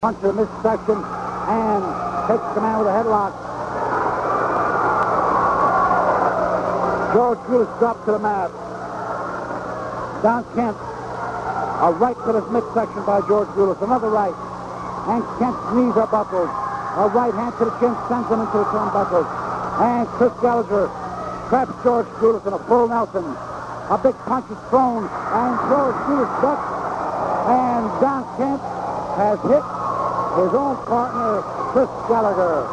punch to the midsection and takes the man with a headlock. George Gulas dropped to the mat. Don Kent, a right to the midsection by George Gulas. Another right. And Kent's knees are buckled. A right hand to the chin sends him into the turnbuckles. And Chris Gallagher traps George Gulas in a full Nelson. A big punch is thrown, and George Gulas ducks. And Don Kent has hit his own partner, Chris Gallagher.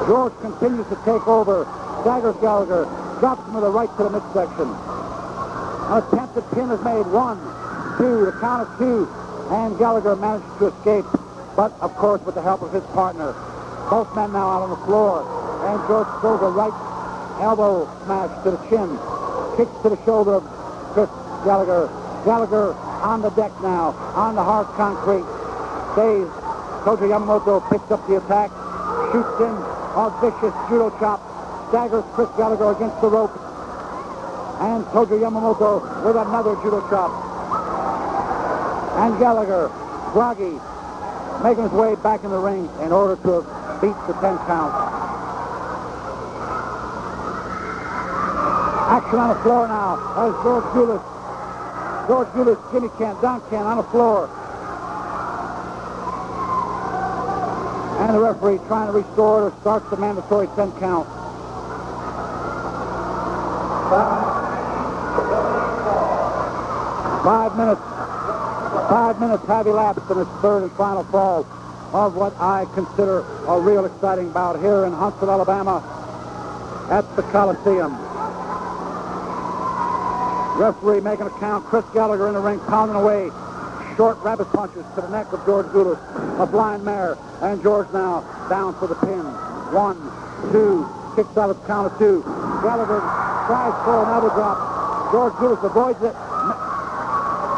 George continues to take over. Staggers Gallagher, drops him with a right to the midsection. An attempted pin is made. 1, 2, the count of 2, and Gallagher manages to escape, but of course with the help of his partner. Both men now out on the floor, and George throws a right elbow smash to the chin, kicks to the shoulder of Chris Gallagher. Gallagher on the deck now, on the hard concrete. Stays. Tojo Yamamoto picks up the attack, shoots in a vicious judo chop, staggers Chris Gallagher against the rope, and Tojo Yamamoto with another judo chop. And Gallagher, groggy, making his way back in the ring in order to beat the 10 count. Action on the floor now as George Gulas, Jimmy Kent, Don Kent on the floor. And the referee trying to restore it or starts the mandatory 10 count. 5 minutes have elapsed in this third and final fall of what I consider a real exciting bout here in Huntsville, Alabama at the Coliseum. Referee making a count. Chris Gallagher in the ring, pounding away. Short rabbit punches to the neck of George Gulas, a blind mare. And George now down for the pin. 1, 2, kicks out of the count of 2. Gallagher tries for an elbow drop. George Gulas avoids it.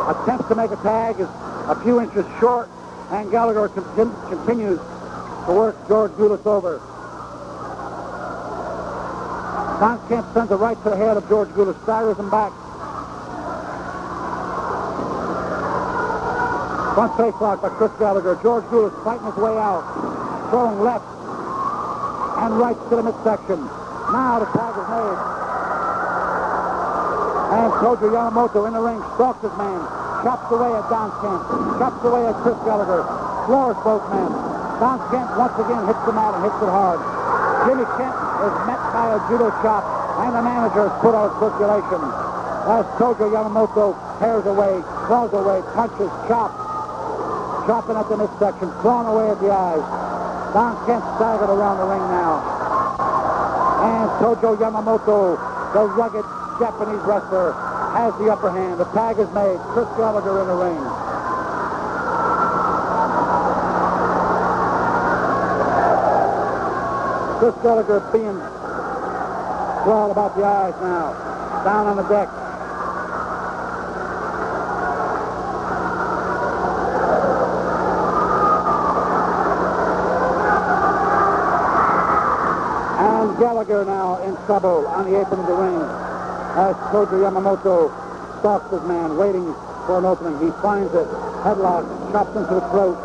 Attempts to make a tag, is a few inches short, and Gallagher continues to work George Gulas over. Don Kent sends a right to the head of George Gulas, staggers him back. Front face lock by Chris Gallagher. George Gulas fighting his way out, throwing left and right to the midsection. Now the tag is made. And Tojo Yamamoto in the ring stalks his man, chops away at Don Kent, chops away at Chris Gallagher, floors both men. Don Kent once again hits the mat and hits it hard. Jimmy Kent is met by a judo chop, and the manager is put out of circulation. As Tojo Yamamoto tears away, claws away, punches, chops, chopping at the midsection, clawing away at the eyes. Don Kent staggered around the ring now. And Tojo Yamamoto, the rugged Japanese wrestler, has the upper hand. The tag is made. Chris Gallagher in the ring. Chris Gallagher being clawed about the eyes now. Down on the deck. And Gallagher now in trouble on the apron of the ring. As Tojo Yamamoto stalks his man, waiting for an opening. He finds it. Headlock, chops into the throat.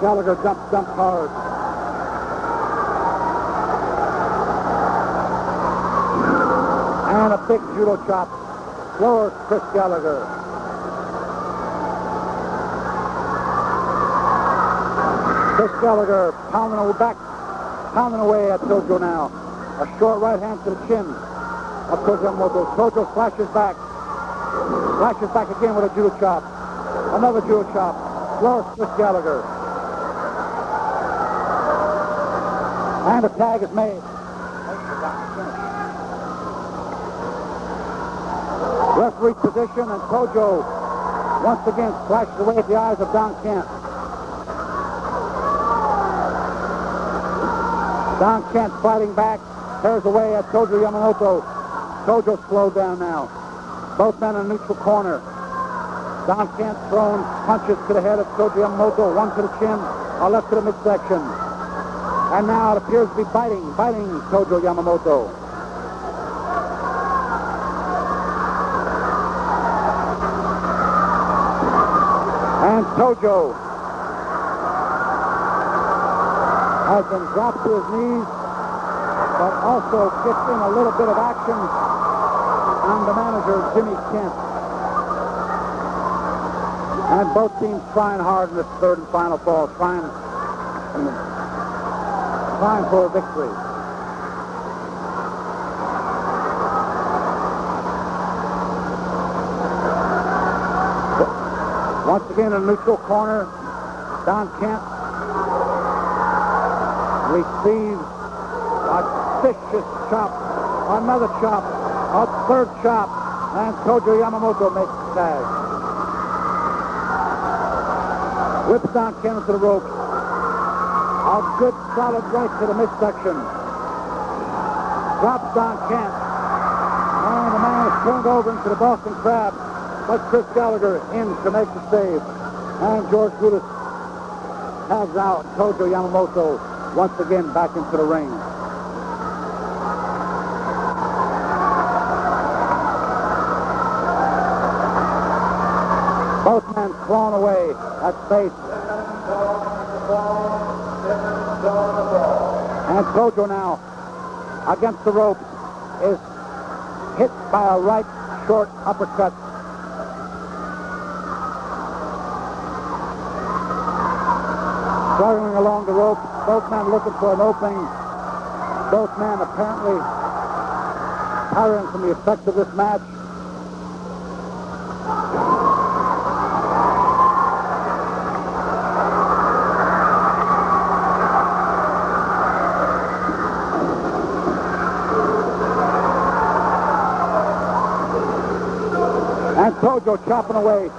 Gallagher jumps hard. And a big judo chop floors Chris Gallagher. Chris Gallagher pounding away at Tojo now. A short right hand to the chin of Tojo Yamamoto. Tojo flashes back again with a judo chop. Another judo chop. Floors Chris Gallagher. And a tag is made. Referee position, and Tojo once again flashes away at the eyes of Don Kent. Don Kent fighting back, tears away at Tojo Yamamoto. Tojo slowed down now. Both men in a neutral corner. Don Kent throwing punches to the head of Tojo Yamamoto, one to the chin, a left to the midsection. And now it appears to be biting Tojo Yamamoto. And Tojo has been dropped to his knees, but also gets in a little bit of action on the manager, Jimmy Kent. And both teams trying hard in this third and final ball, trying for a victory. Once again in the neutral corner, Don Kent receives a vicious chop, another chop, a third chop, and Tojo Yamamoto makes the tag. Whips Don Kent into the ropes. A good solid right to the midsection. Drops Don Kent. And the man is turned over into the Boston Crab. But Chris Gallagher in to make the save. And George Brutus tags out Tojo Yamamoto once again back into the ring. Both men clawing away at space. And Tojo now, against the ropes, is hit by a right short uppercut. Struggling along the ropes, both men looking for an opening. Both men apparently tiring from the effects of this match. And Tojo chopping away